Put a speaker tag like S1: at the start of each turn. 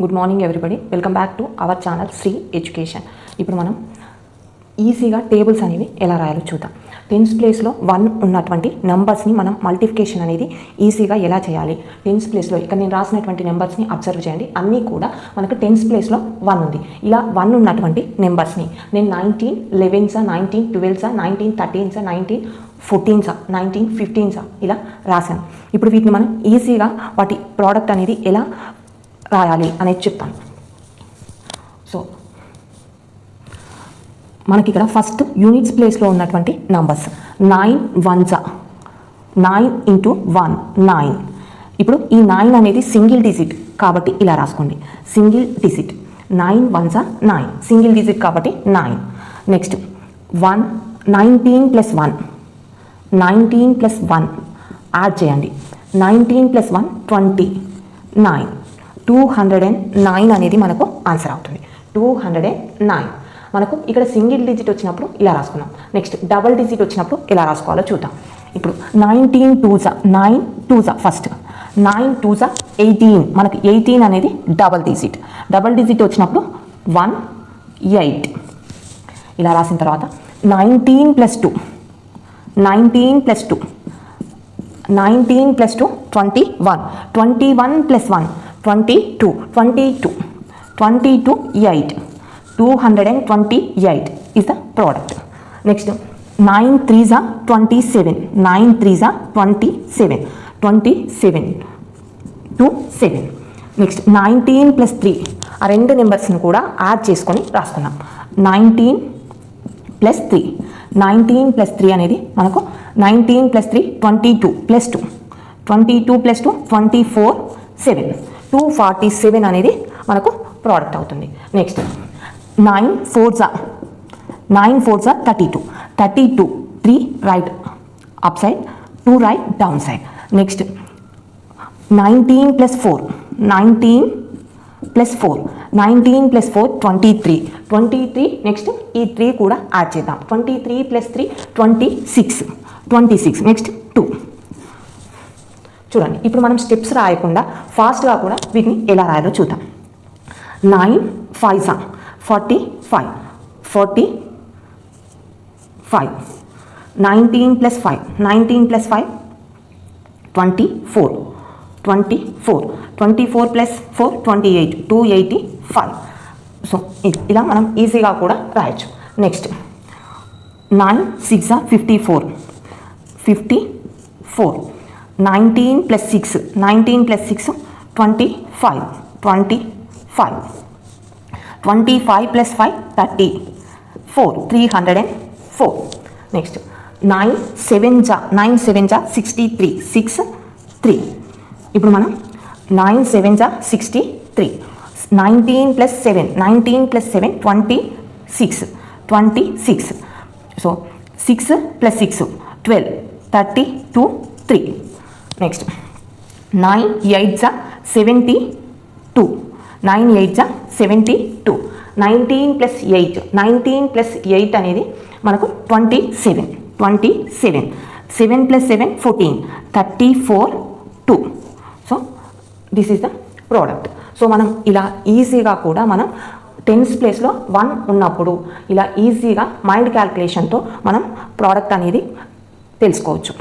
S1: Good morning everybody, welcome back to our channel Sri education. ఇప్పుడు మనం ఈజీగా టేబుల్స్ అనేవి ఎలా రాయాలో చూద్దాం. టెన్స్ ప్లేస్లో 1 ఉన్నటువంటి నెంబర్స్ని మనం మల్టిప్లికేషన్ అనేది ఈజీగా ఎలా చేయాలి. టెన్స్ ప్లేస్లో ఇక్కడ నేను రాసినటువంటి నెంబర్స్ని అబ్జర్వ్ చేయండి. అన్నీ కూడా మనకు టెన్స్ ప్లేస్లో 1 ఉంది. ఇలా 1 ఉన్నటువంటి నెంబర్స్ని నేను 19 11 19 12 19 13 19 14 19 15 ఇలా రాశాను. ఇప్పుడు వీటిని మనం ఈజీగా వాటి ప్రోడక్ట్ అనేది ఎలా రాయాలి అనేది చెప్తాను. సో మనకి ఇక్కడ ఫస్ట్ యూనిట్స్ ప్లేస్లో ఉన్నటువంటి నంబర్స్ 9 1 9 ఇంటూ 1 9. ఇప్పుడు ఈ 9 అనేది సింగిల్ డిజిట్ కాబట్టి ఇలా రాసుకోండి, సింగిల్ డిజిట్. 9 1 9 సింగిల్ డిజిట్ కాబట్టి 9. నెక్స్ట్ 1 19 ప్లస్ 1 19 ప్లస్ 1 యాడ్ చేయండి. 19 ప్లస్ 1 29. 209 అనేది మనకు ఆన్సర్ అవుతుంది. 209 మనకు ఇక్కడ సింగిల్ డిజిట్ వచ్చినప్పుడు ఇలా రాసుకున్నాం. నెక్స్ట్ డబల్ డిజిట్ వచ్చినప్పుడు ఎలా రాసుకోవాలో చూద్దాం. ఇప్పుడు 19 2 ఫస్ట్ 9 2 18. మనకు 18 అనేది డబల్ డిజిట్. డబల్ డిజిట్ వచ్చినప్పుడు 1 8 ఇలా రాసిన తర్వాత 19 plus 2 19 plus 2 19 plus 2 21 21 plus 1 22 22 22 8 228 is the product. Next 9 3s are 27 9 3s are 27 27 to 7. Next 19 plus 3 ఆ రెండు నెంబర్స్ని కూడా యాడ్ చేసుకొని రాసుకున్నాం. 19 ప్లస్ 3 19 ప్లస్ 3 అనేది మనకు 19 ప్లస్ 3 22 ప్లస్ 2 22 ప్లస్ 2 24 7 247 అనేది మనకు ప్రోడక్ట్ అవుతుంది. Next 9 4s are 32 32 3 right up side 2 right down side. Next 19 plus 4 19 plus 4 19 plus 4 23 23. Next ఈ 3 కూడా యాడ్ చేద్దాం. 23 ప్లస్ 3 26 నెక్స్ట్ 2. చూడండి, ఇప్పుడు మనం స్టెప్స్ రాయకుండా ఫాస్ట్గా కూడా వీటిని ఎలా రాయాలో చూద్దాం. 9 5s are 45 19 plus 5 19 plus 5 24 24 plus 4 28 285. So ఇలా మనం ఈజీగా కూడా రాయొచ్చు. Next 9 6 are 54 19 plus 6 19 plus 6 25 25 plus 5 34 304. Next 9 7s are 63 6 3. ఇప్పుడు మనం 9 7s are 63 19 plus 7 19 plus 7 26. So 6 plus 6 12 32 3. Next 9 8s are 72 9 8s are 72 19 plus 8 19 plus 8 అనేది మనకు 27 7 plus 7 14 34 2. So this is the product. So మనం ఇలా ఈజీగా కూడా మనం టెన్స్ ప్లేస్లో 1 ఉన్నప్పుడు ఇలా ఈజీగా మైండ్ క్యాల్కులేషన్తో మనం ప్రోడక్ట్ అనేది తెలుసుకోవచ్చు.